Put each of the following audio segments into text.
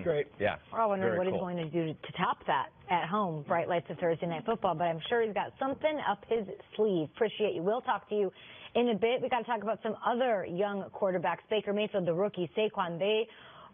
great. Yeah. We're all wondering Very what cool. he's going to do to top that at home, bright lights of Thursday Night Football, but I'm sure he's got something up his sleeve. Appreciate you. We'll talk to you in a bit. We got to talk about some other young quarterbacks. Baker Mayfield, the rookie, Saquon, they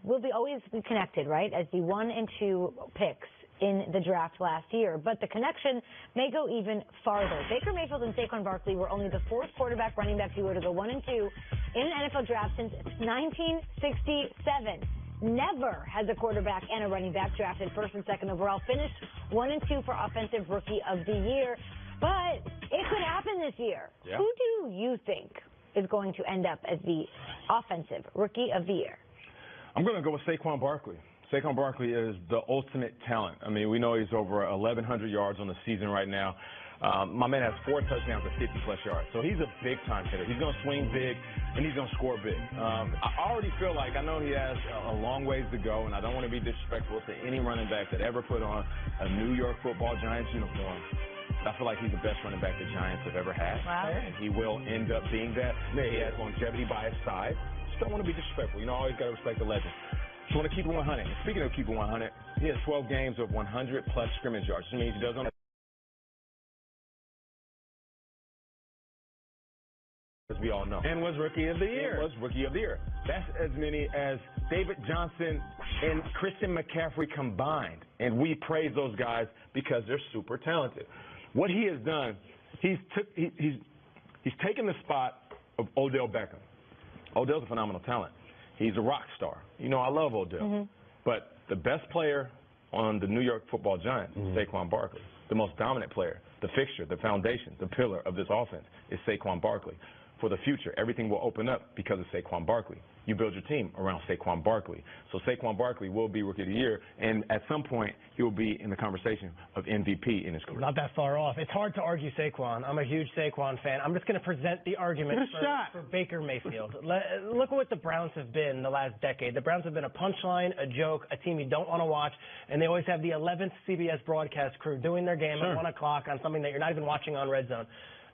will always be connected, right, as the 1 and 2 picks in the draft last year. But the connection may go even farther. Baker Mayfield and Saquon Barkley were only the 4th quarterback running back duo to go 1 and 2 in an NFL draft since 1967. Never has a quarterback and a running back drafted 1st and 2nd overall finished 1 and 2 for Offensive Rookie of the Year. But it could happen this year. Yeah. Who do you think is going to end up as the Offensive Rookie of the Year? I'm going to go with Saquon Barkley. Saquon Barkley is the ultimate talent. I mean, we know he's over 1,100 yards on the season right now. My man has 4 touchdowns and 50-plus yards. So he's a big-time hitter. He's going to swing big, and he's going to score big. I already feel like, I know he has a long ways to go, and I don't want to be disrespectful to any running back that ever put on a New York Football Giants uniform. I feel like he's the best running back the Giants have ever had. Wow. And he will end up being that. He has longevity by his side. Just don't want to be disrespectful. You know, always got to respect the legend. Just want to keep it 100. And speaking of keeping 100, he has 12 games of 100-plus scrimmage yards. Which means he does on as we all know. And was Rookie of the Year. And was Rookie of the Year. That's as many as David Johnson and Christian McCaffrey combined. And we praise those guys because they're super talented. What he has done, he's taken the spot of Odell Beckham. Odell's a phenomenal talent. He's a rock star. You know, I love Odell. Mm-hmm. But the best player on the New York Football Giants is Saquon Barkley. The most dominant player, the fixture, the foundation, the pillar of this offense is Saquon Barkley. For the future, everything will open up because of Saquon Barkley. You build your team around Saquon Barkley. So Saquon Barkley will be Rookie of the Year, and at some point, he will be in the conversation of MVP in his career. Not that far off. It's hard to argue Saquon. I'm a huge Saquon fan. I'm just going to present the argument for Baker Mayfield. Look what the Browns have been the last decade. The Browns have been a punchline, a joke, a team you don't want to watch, and they always have the 11th CBS broadcast crew doing their game at 1 o'clock on something that you're not even watching on Red Zone.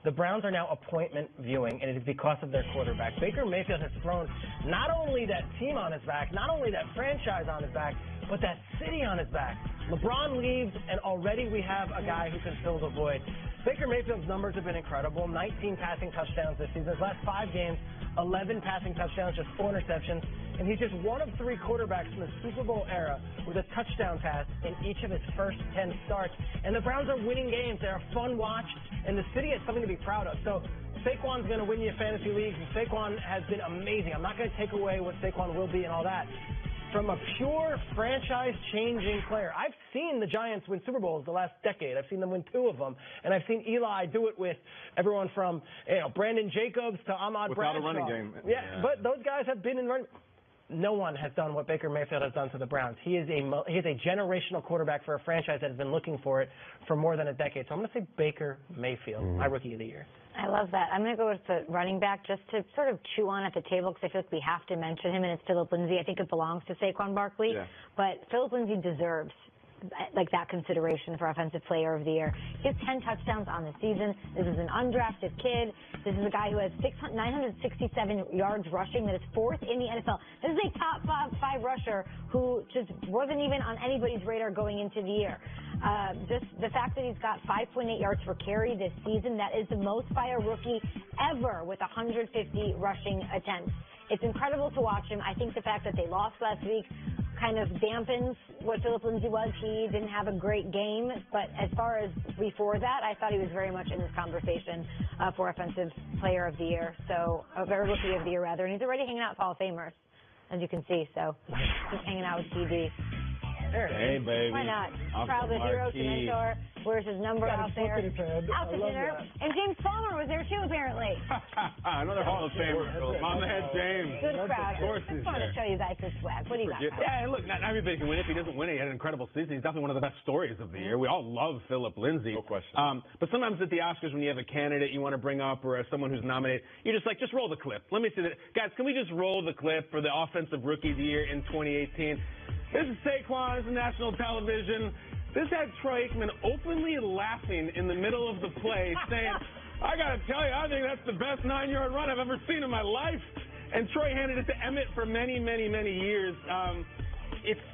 The Browns are now appointment viewing, and it is because of their quarterback. Baker Mayfield has thrown not only that team on his back, not only that franchise on his back, but that city on his back. LeBron leaves, and already we have a guy who can fill the void. Baker Mayfield's numbers have been incredible. 19 passing touchdowns this season. His last 5 games, 11 passing touchdowns, just 4 interceptions. And he's just one of 3 quarterbacks from the Super Bowl era with a touchdown pass in each of his first 10 starts. And the Browns are winning games. They're a fun watch, and the city has something to be proud of. So Saquon's going to win you fantasy leagues, and Saquon has been amazing. I'm not going to take away what Saquon will be and all that. From a pure franchise-changing player, I've seen the Giants win Super Bowls the last decade. I've seen them win 2 of them, and I've seen Eli do it with everyone from Brandon Jacobs to Ahmad Bradshaw. Without a running game. Yeah, but those guys have been in running. No one has done what Baker Mayfield has done to the Browns. He is a generational quarterback for a franchise that has been looking for it for more than a decade. So I'm going to say Baker Mayfield, my Rookie of the Year. I love that. I'm going to go with the running back just to sort of chew on at the table because I feel like we have to mention him, and it's Phillip Lindsay. I think it belongs to Saquon Barkley, but Phillip Lindsay deserves like that consideration for Offensive Player of the Year. He has 10 touchdowns on the season. This is an undrafted kid. This is a guy who has 967 yards rushing. That is 4th in the NFL. This is a top 5 rusher who just wasn't even on anybody's radar going into the year. Just the fact that he's got 5.8 yards per carry this season, that is the most by a rookie ever with 150 rushing attempts. It's incredible to watch him. I think the fact that they lost last week kind of dampens what Phillip Lindsay was. He didn't have a great game, but as far as before that, I thought he was very much in this conversation for Offensive Player of the Year, or Rookie of the Year, rather. And he's already hanging out with Hall of Famers, as you can see, so he's hanging out with TD. Hey, baby. Why not? Proud of the hero to mentor. Where's his number out there? Out to dinner. And James Palmer was there too, apparently. Another Hall of Famer. Mama had James. Good crowd. Of course Just want to show you guys his swag. What do you got? Yeah, look, not everybody can win. If he doesn't win it, he had an incredible season. He's definitely one of the best stories of the year. We all love Phillip Lindsay. No question. But sometimes at the Oscars, when you have a candidate you want to bring up or someone who's nominated, you're just like, just roll the clip. Let me see that. Guys, can we just roll the clip for the Offensive Rookie of the Year in 2018? This is Saquon. This is national television. This had Troy Aikman openly laughing in the middle of the play, saying, I got to tell you, I think that's the best 9-yard run I've ever seen in my life. And Troy handed it to Emmett for many, many, many years.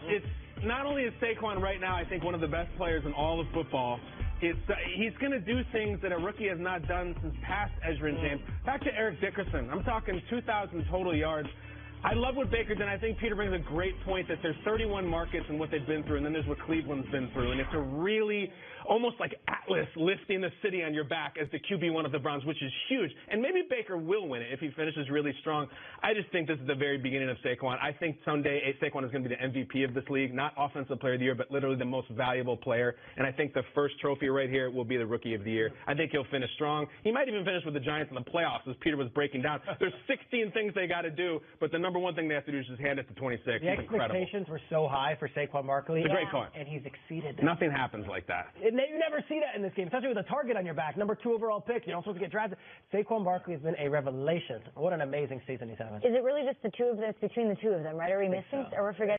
it's not only is Saquon right now, I think, one of the best players in all of football. He's going to do things that a rookie has not done since past Edgerrin James. Back to Eric Dickerson. I'm talking 2,000 total yards. I love what Baker did. I think Peter brings a great point that there's 31 markets and what they've been through, and then there's what Cleveland's been through. And it's a really almost like Atlas lifting the city on your back as the QB1 of the Browns, which is huge. And maybe Baker will win it if he finishes really strong. I just think this is the very beginning of Saquon. I think someday Saquon is going to be the MVP of this league, not Offensive Player of the Year, but literally the most valuable player. And I think the first trophy right here will be the Rookie of the Year. I think he'll finish strong. He might even finish with the Giants in the playoffs, as Peter was breaking down. There's 16 things they got to do, but the number one thing they have to do is just hand it to 26. The expectations were so high for Saquon Barkley. It's a great call. And he's exceeded them. Nothing happens like that. You never see that in this game, especially with a target on your back. Number 2 overall pick. You're not supposed to get drafted. Saquon Barkley has been a revelation. What an amazing season he's having. Is it really just the two of them? It's between the two of them, right? Are we missing? Or we're forgetting?